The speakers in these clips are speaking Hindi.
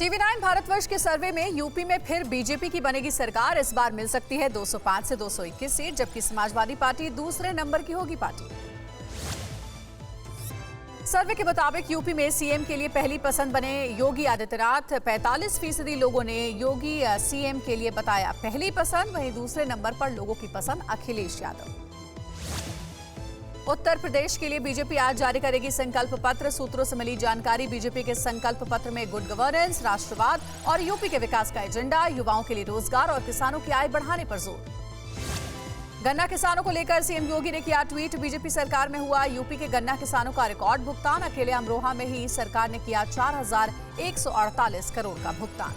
टीवी9 भारतवर्ष के सर्वे में यूपी में फिर बीजेपी की बनेगी सरकार। इस बार मिल सकती है 205 से 221 सीट, जबकि समाजवादी पार्टी दूसरे नंबर की होगी पार्टी। सर्वे के मुताबिक यूपी में सीएम के लिए पहली पसंद बने योगी आदित्यनाथ। 45% लोगों ने योगी सीएम के लिए बताया पहली पसंद। वहीं दूसरे नंबर पर लोगों की पसंद अखिलेश यादव। उत्तर प्रदेश के लिए बीजेपी आज जारी करेगी संकल्प पत्र। सूत्रों से मिली जानकारी, बीजेपी के संकल्प पत्र में गुड गवर्नेंस, राष्ट्रवाद और यूपी के विकास का एजेंडा, युवाओं के लिए रोजगार और किसानों की आय बढ़ाने पर जोर। गन्ना किसानों को लेकर सीएम योगी ने किया ट्वीट। बीजेपी सरकार में हुआ यूपी के गन्ना किसानों का रिकॉर्ड भुगतान। अकेले अमरोहा में ही सरकार ने किया 4,148 करोड़ का भुगतान।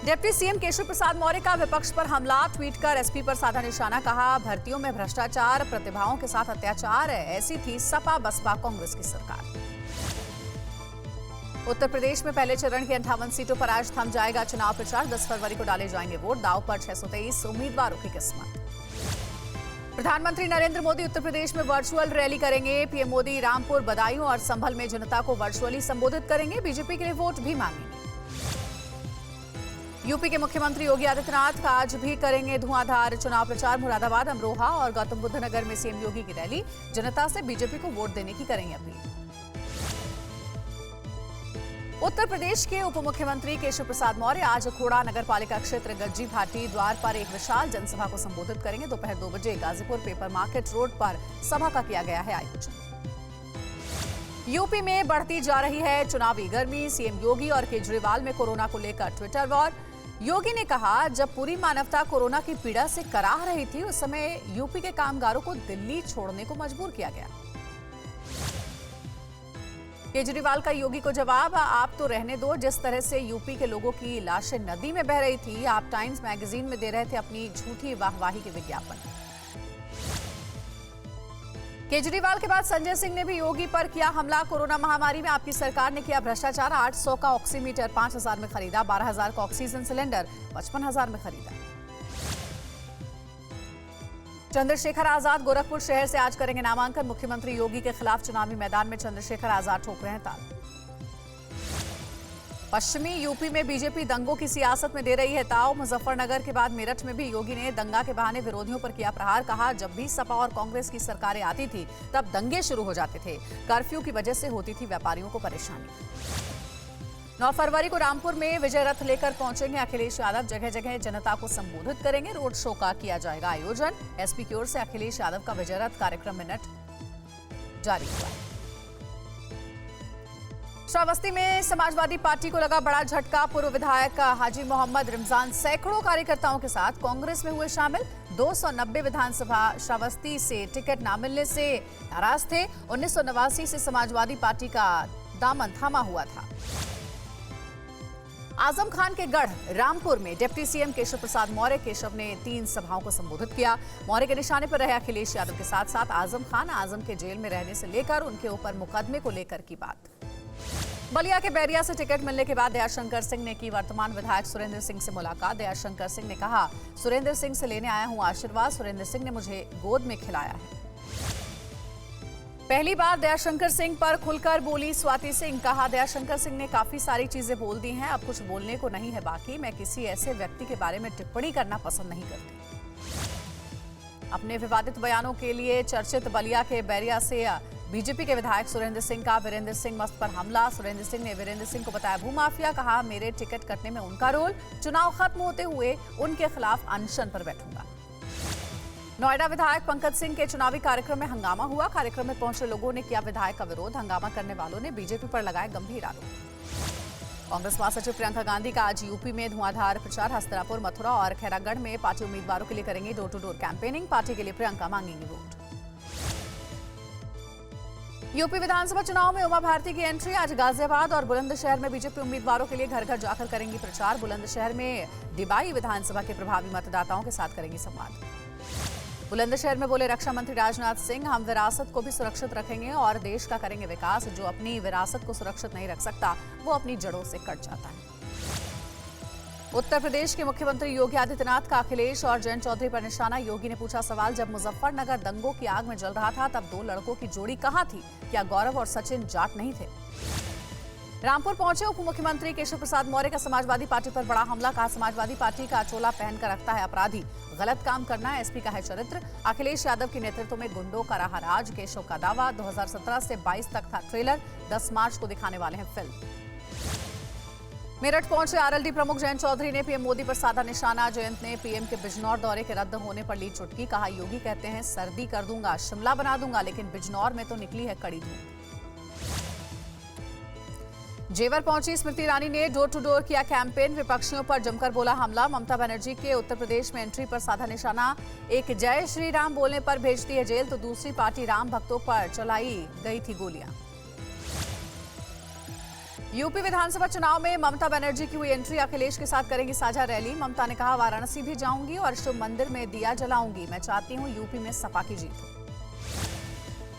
डिप्टी सीएम केशव प्रसाद मौर्य का विपक्ष पर हमला। ट्वीट कर एसपी पर साधा निशाना, कहा भर्तियों में भ्रष्टाचार, प्रतिभाओं के साथ अत्याचार है। ऐसी थी सपा बसपा कांग्रेस की सरकार। उत्तर प्रदेश में पहले चरण की 58 सीटों पर आज थम जाएगा चुनाव प्रचार। 10 फरवरी को डाले जाएंगे वोट। दांव पर 623 उम्मीदवारों की किस्मत। प्रधानमंत्री नरेंद्र मोदी उत्तर प्रदेश में वर्चुअल रैली करेंगे। पीएम मोदी रामपुर, बदायूं और संभल में जनता को वर्चुअली संबोधित करेंगे। बीजेपी के लिए वोट भी मांगेंगे। यूपी के मुख्यमंत्री योगी आदित्यनाथ आज भी करेंगे धुआंधार चुनाव प्रचार। मुरादाबाद, अमरोहा और गौतम बुद्ध नगर में सीएम योगी की रैली। जनता से बीजेपी को वोट देने की करेंगे अपील। उत्तर प्रदेश के उप मुख्यमंत्री केशव प्रसाद मौर्य आज अखोड़ा नगर पालिका क्षेत्र गज्जी घाटी द्वार पर एक विशाल जनसभा को संबोधित करेंगे। दोपहर 2 बजे गाजीपुर पेपर मार्केट रोड पर सभा का किया गया है आयोजन। यूपी में बढ़ती जा रही है चुनावी गर्मी। सीएम योगी और केजरीवाल में कोरोना को लेकर ट्विटर वॉर। योगी ने कहा, जब पूरी मानवता कोरोना की पीड़ा से कराह रही थी, उस समय यूपी के कामगारों को दिल्ली छोड़ने को मजबूर किया गया। केजरीवाल का योगी को जवाब, आप तो रहने दो। जिस तरह से यूपी के लोगों की लाशें नदी में बह रही थी, आप टाइम्स मैगजीन में दे रहे थे अपनी झूठी वाहवाही के विज्ञापन। केजरीवाल के बाद संजय सिंह ने भी योगी पर किया हमला। कोरोना महामारी में आपकी सरकार ने किया भ्रष्टाचार। 800 का ऑक्सीमीटर 5,000 में खरीदा। 12,000 का ऑक्सीजन सिलेंडर 55,000 में खरीदा। चंद्रशेखर आजाद गोरखपुर शहर से आज करेंगे नामांकन। मुख्यमंत्री योगी के खिलाफ चुनावी मैदान में चंद्रशेखर आजाद ठोक रहे हैं ताल। पश्चिमी यूपी में बीजेपी दंगों की सियासत में दे रही है ताव। मुजफ्फरनगर के बाद मेरठ में भी योगी ने दंगा के बहाने विरोधियों पर किया प्रहार। कहा, जब भी सपा और कांग्रेस की सरकारें आती थी तब दंगे शुरू हो जाते थे। कर्फ्यू की वजह से होती थी व्यापारियों को परेशानी। 9 फरवरी को रामपुर में विजय रथ लेकर पहुंचेंगे अखिलेश यादव। जगह जगह जनता को संबोधित करेंगे। रोड शो का किया जाएगा आयोजन। एसपी की ओर से अखिलेश यादव का विजय रथ कार्यक्रम मिनट जारी हुआ है। श्रावस्ती में समाजवादी पार्टी को लगा बड़ा झटका। पूर्व विधायक हाजी मोहम्मद रमजान सैकड़ों कार्यकर्ताओं के साथ कांग्रेस में हुए शामिल। 290 विधानसभा श्रावस्ती से टिकट न मिलने से नाराज थे। 1989 से समाजवादी पार्टी का दामन थामा हुआ था। आजम खान के गढ़ रामपुर में डिप्टी सीएम केशव प्रसाद मौर्य केशव ने 3 सभाओं को संबोधित किया। मौर्य के निशाने पर रहे अखिलेश यादव के साथ साथ आजम खान। आजम के जेल में रहने से लेकर उनके ऊपर मुकदमे को लेकर की बात। बलिया के बैरिया से टिकट मिलने के बाद दयाशंकर सिंह ने की वर्तमान विधायक सुरेंद्र सिंह से मुलाकात। दयाशंकर सिंह ने कहा, सुरेंद्र सिंह से लेने आया हूं आशीर्वाद। सुरेंद्र सिंह ने मुझे गोद में खिलाया है। पहली बार दयाशंकर सिंह पर खुलकर बोली स्वाति सिंह। कहा, दयाशंकर सिंह ने काफी सारी चीजें बोल दी हैं, अब कुछ बोलने को नहीं है बाकी। मैं किसी ऐसे व्यक्ति के बारे में टिप्पणी करना पसंद नहीं करती। अपने विवादित बयानों के लिए चर्चित बलिया के बैरिया से बीजेपी के विधायक सुरेंद्र सिंह का वीरेंद्र सिंह मस्त पर हमला। सुरेंद्र सिंह ने वीरेंद्र सिंह को बताया भूमाफिया। कहा, मेरे टिकट कटने में उनका रोल। चुनाव खत्म होते हुए उनके खिलाफ अनशन पर बैठूंगा। नोएडा विधायक पंकज सिंह के चुनावी कार्यक्रम में हंगामा हुआ। कार्यक्रम में पहुंचे लोगों ने किया विधायक का विरोध। हंगामा करने वालों ने बीजेपी पर लगाए गंभीर आरोप। कांग्रेस महासचिव प्रियंका गांधी का आज यूपी में धुआंधार प्रचार। हस्तिनापुर, मथुरा और खैरागढ़ में पार्टी उम्मीदवारों के लिए करेंगी door to door campaigning. Party के लिए प्रियंका मांगेंगी वोट। यूपी विधानसभा चुनाव में उमा भारती की एंट्री। आज गाजियाबाद और बुलंदशहर में बीजेपी उम्मीदवारों के लिए घर घर जाकर करेंगी प्रचार। बुलंदशहर में डिबाई विधानसभा के प्रभावी मतदाताओं के साथ करेंगी संवाद। बुलंदशहर में बोले रक्षा मंत्री राजनाथ सिंह, हम विरासत को भी सुरक्षित रखेंगे और देश का करेंगे विकास। जो अपनी विरासत को सुरक्षित नहीं रख सकता वो अपनी जड़ों से कट जाता है। उत्तर प्रदेश के मुख्यमंत्री योगी आदित्यनाथ का अखिलेश और जयंत चौधरी पर निशाना। योगी ने पूछा सवाल, जब मुजफ्फरनगर दंगों की आग में जल रहा था तब 2 लड़कों की जोड़ी कहाँ थी? क्या गौरव और सचिन जाट नहीं थे? रामपुर पहुंचे उप मुख्यमंत्री केशव प्रसाद मौर्य का समाजवादी पार्टी पर बड़ा हमला। कहा, समाजवादी पार्टी का चोला पहनकर रखता है अपराधी, गलत काम करना एसपी का है चरित्र। अखिलेश यादव के नेतृत्व में गुंडों का रहा राज। केशव का दावा, 2017 से 22 तक था ट्रेलर, 10 मार्च को दिखाने वाले हैं फिल्म। मेरठ पहुंचे आरएलडी प्रमुख जयंत चौधरी ने पीएम मोदी पर साधा निशाना। जयंत ने पीएम के बिजनौर दौरे के रद्द होने पर ली चुटकी। कहा, योगी कहते हैं सर्दी कर दूंगा, शिमला बना दूंगा, लेकिन बिजनौर में तो निकली है कड़ी धूप। जेवर पहुंची स्मृति ईरानी ने डोर टू डोर किया कैंपेन। विपक्षियों पर जमकर बोला हमला। ममता बनर्जी के उत्तर प्रदेश में एंट्री पर साधा निशाना। एक जय श्री राम बोलने पर भेजती है जेल, तो दूसरी पार्टी राम भक्तों पर चलाई गई थी गोलियां। यूपी विधानसभा चुनाव में ममता बनर्जी की हुई एंट्री। अखिलेश के साथ करेंगी साझा रैली। ममता ने कहा, वाराणसी भी जाऊंगी और शिव मंदिर में दिया जलाऊंगी। मैं चाहती हूं यूपी में सपा की जीत हो।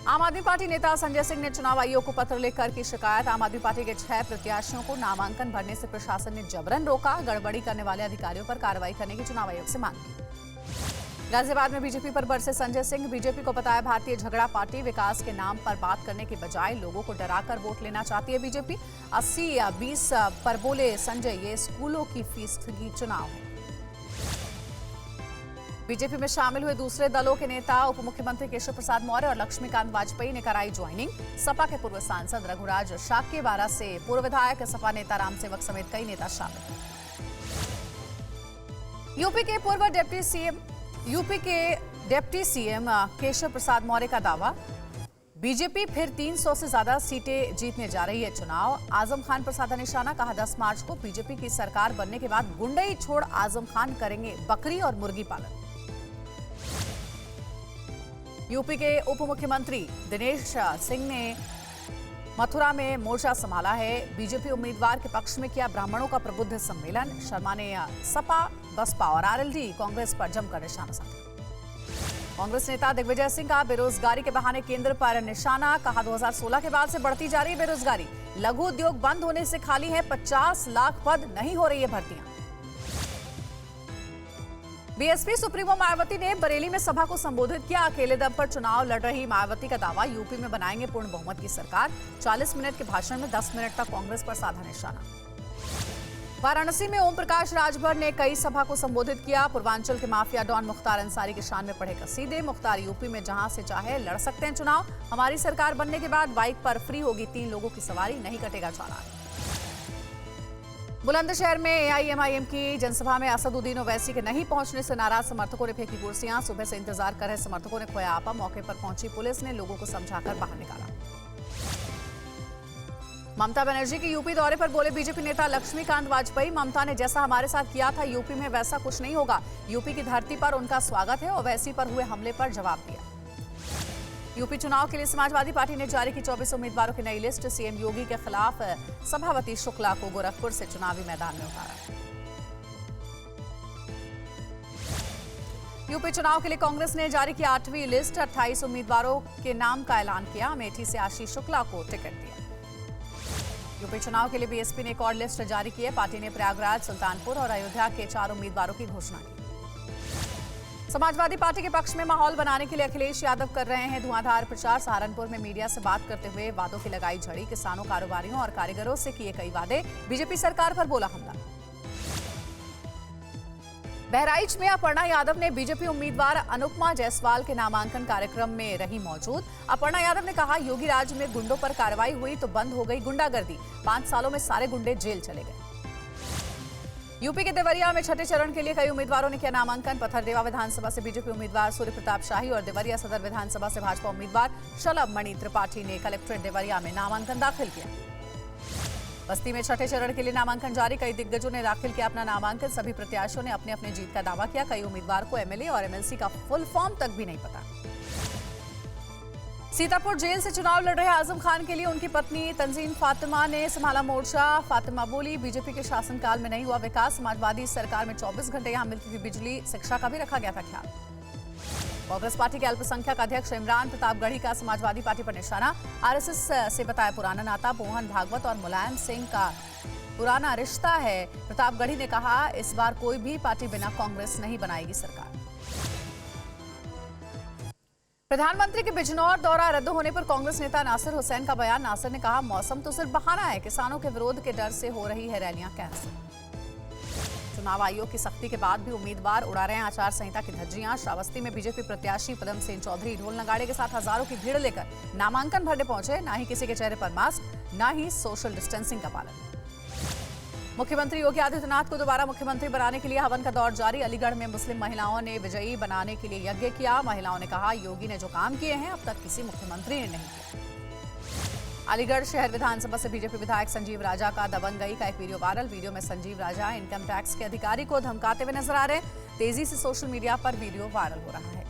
आम आदमी पार्टी नेता संजय सिंह ने चुनाव आयोग को पत्र लिखकर की शिकायत। आम आदमी पार्टी के 6 प्रत्याशियों को नामांकन भरने से प्रशासन ने जबरन रोका। गड़बड़ी करने वाले अधिकारियों पर कार्रवाई करने की चुनाव आयोग से मांग की। गाजियाबाद में बीजेपी पर बरसे संजय सिंह। बीजेपी को बताया भारतीय झगड़ा पार्टी। विकास के नाम पर बात करने के बजाय लोगों को डराकर वोट लेना चाहती है बीजेपी। 80 या 20 पर बोले संजय, ये स्कूलों की फीस की चुनाव है। बीजेपी में शामिल हुए दूसरे दलों के नेता उप मुख्यमंत्री केशव प्रसाद मौर्य और लक्ष्मीकांत वाजपेयी ने कराई ज्वाइनिंग। सपा के पूर्व सांसद रघुराज शाक्य, बारा से पूर्व विधायक, सपा नेता रामसेवक समेत कई नेता शामिल। यूपी के डिप्टी सीएम केशव प्रसाद मौर्य का दावा, बीजेपी फिर 300 से ज्यादा सीटें जीतने जा रही है चुनाव। आजम खान पर साधा निशाना। कहा, 10 मार्च को बीजेपी की सरकार बनने के बाद गुंडई छोड़ आजम खान करेंगे बकरी और मुर्गी पालन। यूपी के उप मुख्यमंत्री दिनेश सिंह ने मथुरा में मोर्चा संभाला है। बीजेपी उम्मीदवार के पक्ष में किया ब्राह्मणों का प्रबुद्ध सम्मेलन। शर्मा ने सपा, बसपा और आरएलडी कांग्रेस पर जमकर निशाना साधा। कांग्रेस नेता दिग्विजय सिंह का बेरोजगारी के बहाने केंद्र पर निशाना। कहा, 2016 के बाद से बढ़ती जा रही बेरोजगारी। लघु उद्योग बंद होने से खाली है 50 लाख पद, नहीं हो रही है भर्तियां। बीएसपी सुप्रीमो मायावती ने बरेली में सभा को संबोधित किया। अकेले दम पर चुनाव लड़ रही मायावती का दावा, यूपी में बनाएंगे पूर्ण बहुमत की सरकार। 40 मिनट के भाषण में 10 मिनट तक कांग्रेस पर साधा निशाना। वाराणसी में ओम प्रकाश राजभर ने कई सभा को संबोधित किया। पूर्वांचल के माफिया डॉन मुख्तार अंसारी की शान में पढ़े कसीदे। मुख्तार, यूपी में जहां से चाहे लड़ सकते हैं चुनाव। हमारी सरकार बनने के बाद बाइक पर फ्री होगी 3 लोगों की सवारी, नहीं कटेगा चालान। बुलंदशहर में एआईएमआईएम की जनसभा में असदुद्दीन ओवैसी के नहीं पहुंचने से नाराज समर्थकों ने फेंकी कुर्सियां। सुबह से इंतजार कर रहे समर्थकों ने खोया आपा। मौके पर पहुंची पुलिस ने लोगों को समझाकर बाहर निकाला। ममता बनर्जी के यूपी दौरे पर बोले बीजेपी नेता लक्ष्मीकांत वाजपेयी, ममता ने जैसा हमारे साथ किया था यूपी में वैसा कुछ नहीं होगा। यूपी की धरती पर उनका स्वागत है। ओवैसी पर हुए हमले पर जवाब दिया। यूपी चुनाव के लिए समाजवादी पार्टी ने जारी की 24 उम्मीदवारों की नई लिस्ट। सीएम योगी के खिलाफ सभापति शुक्ला को गोरखपुर से चुनावी मैदान में उतारा। यूपी चुनाव के लिए कांग्रेस ने जारी की 8वीं लिस्ट। 28 उम्मीदवारों के नाम का ऐलान किया। अमेठी से आशीष शुक्ला को टिकट दिया। यूपी चुनाव के लिए बीएसपी ने एक और लिस्ट जारी की है। पार्टी ने प्रयागराज, सुल्तानपुर और अयोध्या के 4 उम्मीदवारों की घोषणा की। समाजवादी पार्टी के पक्ष में माहौल बनाने के लिए अखिलेश यादव कर रहे हैं धुआंधार प्रचार। सहारनपुर में मीडिया से बात करते हुए वादों की लगाई झड़ी। किसानों, कारोबारियों और कारीगरों से किए कई वादे। बीजेपी सरकार पर बोला हमला। बहराइच में अपर्णा यादव ने बीजेपी उम्मीदवार अनुपमा जायसवाल के नामांकन कार्यक्रम में रही मौजूद। अपर्णा यादव ने कहा, योगी राज में गुंडों पर कार्रवाई हुई तो बंद हो गई गुंडागर्दी। 5 सालों में सारे गुंडे जेल चले गए। यूपी के देवरिया में छठे चरण के लिए कई उम्मीदवारों ने किया नामांकन। पथरदेवा विधानसभा से बीजेपी उम्मीदवार सूर्य प्रताप शाही और देवरिया सदर विधानसभा से भाजपा उम्मीदवार शलभ मणि त्रिपाठी ने कलेक्ट्रेट देवरिया में नामांकन दाखिल किया। बस्ती में छठे चरण के लिए नामांकन जारी। कई दिग्गजों ने दाखिल किया अपना नामांकन। सभी प्रत्याशियों ने अपने अपने जीत का दावा किया। कई उम्मीदवार को एमएलए और एमएलसी का फुल फॉर्म तक भी नहीं पता। सीतापुर जेल से चुनाव लड़ रहे आजम खान के लिए उनकी पत्नी तंजीम फातिमा ने संभाला मोर्चा। फातिमा बोली, बीजेपी के शासनकाल में नहीं हुआ विकास। समाजवादी सरकार में 24 घंटे यहां मिलती थी बिजली, शिक्षा का भी रखा गया था ख्याल। कांग्रेस पार्टी के अल्पसंख्यक अध्यक्ष इमरान प्रतापगढ़ी का समाजवादी पार्टी पर निशाना। आरएसएस से बताया पुराना नाता। मोहन भागवत और मुलायम सिंह का पुराना रिश्ता है। प्रतापगढ़ी ने कहा, इस बार कोई भी पार्टी बिना कांग्रेस नहीं बनाएगी सरकार। प्रधानमंत्री के बिजनौर दौरा रद्द होने पर कांग्रेस नेता नासिर हुसैन का बयान। नासिर ने कहा, मौसम तो सिर्फ बहाना है, किसानों के विरोध के डर से हो रही है रैलियां कैंसिल। चुनाव आयोग की सख्ती के बाद भी उम्मीदवार उड़ा रहे हैं आचार संहिता की धज्जियां। श्रावस्ती में बीजेपी प्रत्याशी पदम सेन चौधरी ढोल नगाड़े के साथ हजारों की भीड़ लेकर नामांकन भरने पहुंचे। ना ही किसी के चेहरे पर मास्क, ना ही सोशल डिस्टेंसिंग का पालन। मुख्यमंत्री योगी आदित्यनाथ को दोबारा मुख्यमंत्री बनाने के लिए हवन का दौर जारी। अलीगढ़ में मुस्लिम महिलाओं ने विजयी बनाने के लिए यज्ञ किया। महिलाओं ने कहा, योगी ने जो काम किए हैं अब तक किसी मुख्यमंत्री ने नहीं किया। अलीगढ़ शहर विधानसभा से बीजेपी विधायक संजीव राजा का दबंगई का एक वीडियो वायरल। वीडियो में संजीव राजा इनकम टैक्स के अधिकारी को धमकाते हुए नजर आ रहे हैं। तेजी से सोशल मीडिया पर वीडियो वायरल हो रहा है।